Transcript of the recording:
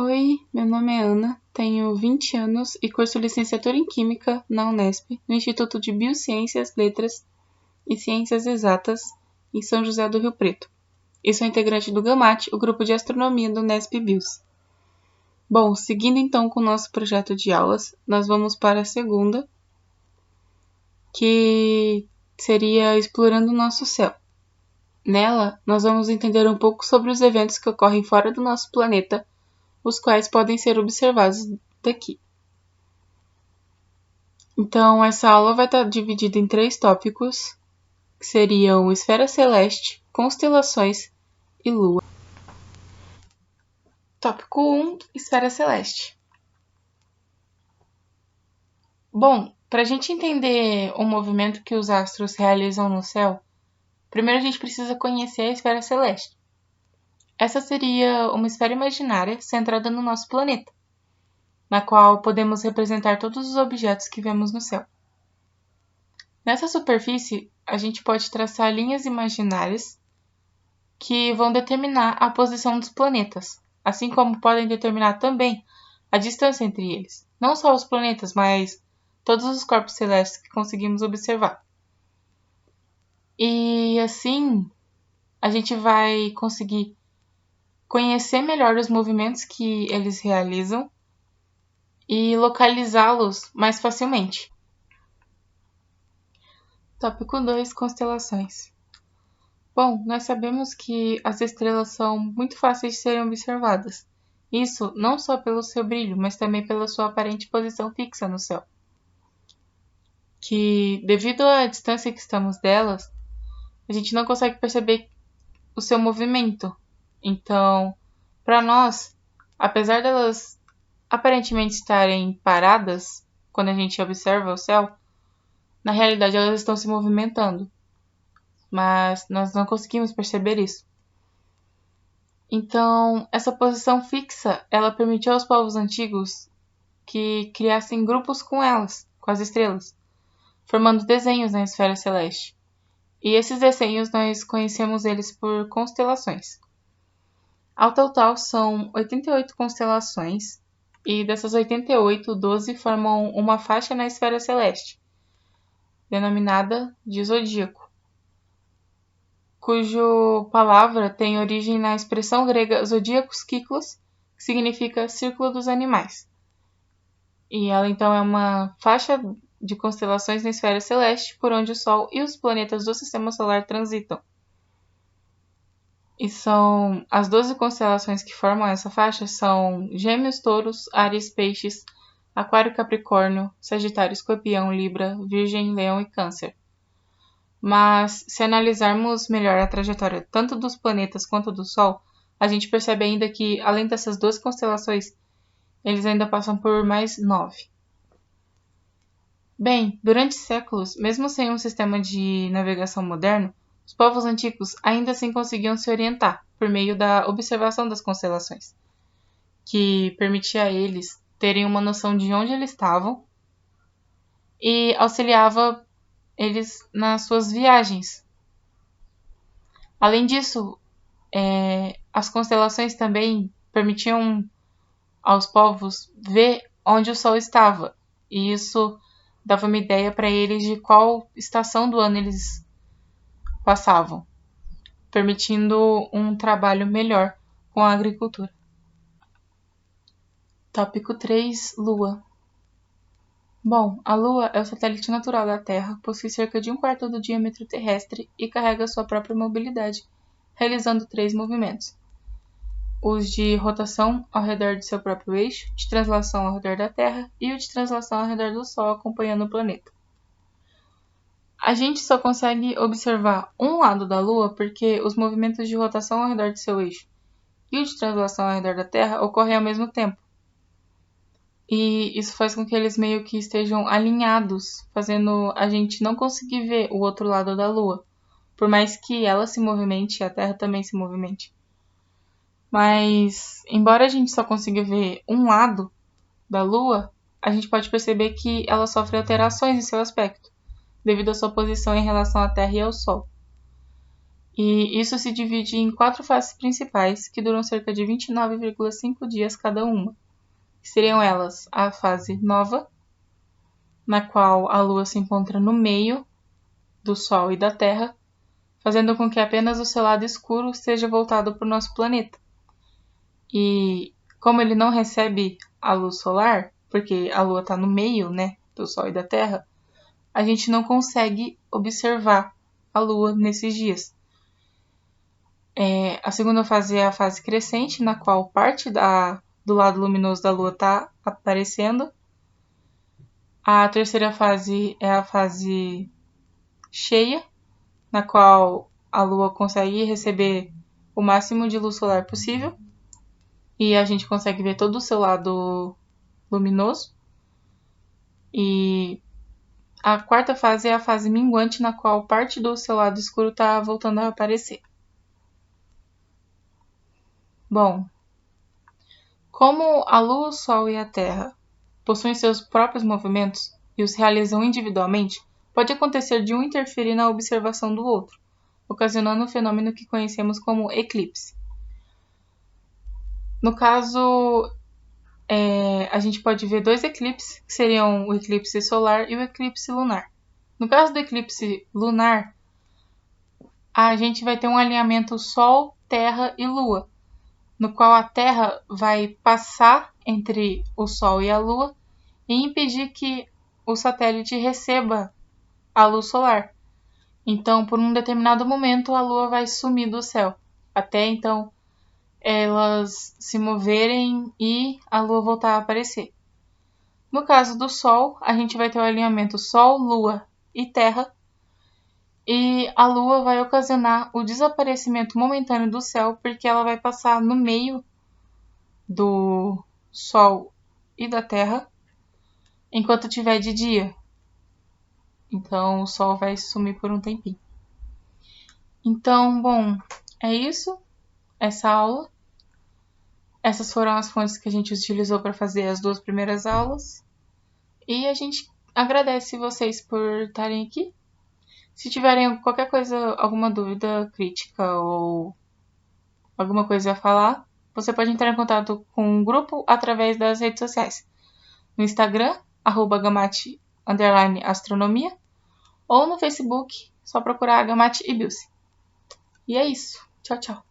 Oi, meu nome é Ana, tenho 20 anos e curso licenciatura em Química na Unesp, no Instituto de Biociências, Letras e Ciências Exatas, em São José do Rio Preto. E sou integrante do GAMAT, o grupo de astronomia do Unesp Bios. Bom, seguindo então com o nosso projeto de aulas, nós vamos para a segunda, que seria Explorando o Nosso Céu. Nela, nós vamos entender um pouco sobre os eventos que ocorrem fora do nosso planeta, os quais podem ser observados daqui. Então, essa aula vai estar dividida em 3 tópicos, que seriam esfera celeste, constelações e lua. Tópico 1, esfera celeste. Bom, para a gente entender o movimento que os astros realizam no céu, primeiro a gente precisa conhecer a esfera celeste. Essa seria uma esfera imaginária centrada no nosso planeta, na qual podemos representar todos os objetos que vemos no céu. Nessa superfície, a gente pode traçar linhas imaginárias que vão determinar a posição dos planetas, assim como podem determinar também a distância entre eles. Não só os planetas, mas todos os corpos celestes que conseguimos observar. E assim, a gente vai conseguir conhecer melhor os movimentos que eles realizam e localizá-los mais facilmente. Tópico 2, constelações. Bom, nós sabemos que as estrelas são muito fáceis de serem observadas. Isso não só pelo seu brilho, mas também pela sua aparente posição fixa no céu. Que, devido à distância que estamos delas, a gente não consegue perceber o seu movimento. Então, para nós, apesar delas aparentemente estarem paradas quando a gente observa o céu, na realidade elas estão se movimentando. Mas nós não conseguimos perceber isso. Então, essa posição fixa, ela permitiu aos povos antigos que criassem grupos com elas, com as estrelas, formando desenhos na esfera celeste. E esses desenhos nós conhecemos eles por constelações. Ao total são 88 constelações, e dessas 88, 12 formam uma faixa na esfera celeste, denominada de zodíaco, cuja palavra tem origem na expressão grega zodíacos kyklos, que significa círculo dos animais. E ela então é uma faixa de constelações na esfera celeste por onde o Sol e os planetas do Sistema Solar transitam. E são as 12 constelações que formam essa faixa são Gêmeos, Touros, Áries, Peixes, Aquário, Capricórnio, Sagitário, Escorpião, Libra, Virgem, Leão e Câncer. Mas, se analisarmos melhor a trajetória tanto dos planetas quanto do Sol, a gente percebe ainda que, além dessas 12 constelações, eles ainda passam por mais 9. Bem, durante séculos, mesmo sem um sistema de navegação moderno, os povos antigos ainda assim conseguiam se orientar por meio da observação das constelações, que permitia a eles terem uma noção de onde eles estavam e auxiliava eles nas suas viagens. Além disso, as constelações também permitiam aos povos ver onde o Sol estava, e isso dava uma ideia para eles de qual estação do ano eles passavam, permitindo um trabalho melhor com a agricultura. Tópico 3, Lua. Bom, a Lua é o satélite natural da Terra, possui cerca de 1/4 do diâmetro terrestre e carrega sua própria mobilidade, realizando 3 movimentos: os de rotação ao redor de seu próprio eixo, de translação ao redor da Terra e o de translação ao redor do Sol, acompanhando o planeta. A gente só consegue observar um lado da Lua porque os movimentos de rotação ao redor de seu eixo e o de translação ao redor da Terra ocorrem ao mesmo tempo. E isso faz com que eles meio que estejam alinhados, fazendo a gente não conseguir ver o outro lado da Lua, por mais que ela se movimente e a Terra também se movimente. Mas, embora a gente só consiga ver um lado da Lua, a gente pode perceber que ela sofre alterações em seu aspecto, devido à sua posição em relação à Terra e ao Sol. E isso se divide em 4 fases principais, que duram cerca de 29,5 dias cada uma. Seriam elas a fase nova, na qual a Lua se encontra no meio do Sol e da Terra, fazendo com que apenas o seu lado escuro seja voltado para o nosso planeta. E como ele não recebe a luz solar, porque a Lua está no meio, né, do Sol e da Terra, a gente não consegue observar a Lua nesses dias. A segunda fase é a fase crescente, na qual parte do lado luminoso da Lua está aparecendo. A terceira fase é a fase cheia, na qual a Lua consegue receber o máximo de luz solar possível e a gente consegue ver todo o seu lado luminoso. E a quarta fase é a fase minguante, na qual parte do seu lado escuro está voltando a aparecer. Bom, como a Lua, o Sol e a Terra possuem seus próprios movimentos e os realizam individualmente, pode acontecer de um interferir na observação do outro, ocasionando o fenômeno que conhecemos como eclipse. No caso, a gente pode ver 2 eclipses, que seriam o eclipse solar e o eclipse lunar. No caso do eclipse lunar, a gente vai ter um alinhamento Sol, Terra e Lua, no qual a Terra vai passar entre o Sol e a Lua e impedir que o satélite receba a luz solar. Então, por um determinado momento, a Lua vai sumir do céu, até então elas se moverem e a Lua voltar a aparecer. No caso do Sol, a gente vai ter o alinhamento Sol, Lua e Terra, e a Lua vai ocasionar o desaparecimento momentâneo do céu, porque ela vai passar no meio do Sol e da Terra, enquanto tiver de dia. Então, o Sol vai sumir por um tempinho. Então, bom, é isso. Essa aula. Essas foram as fontes que a gente utilizou para fazer as 2 primeiras aulas. E a gente agradece vocês por estarem aqui. Se tiverem qualquer coisa, alguma dúvida, crítica ou alguma coisa a falar, você pode entrar em contato com o grupo através das redes sociais. No Instagram, @gamate_astronomia, ou no Facebook, só procurar Gamate e Bilce. E é isso. Tchau, tchau.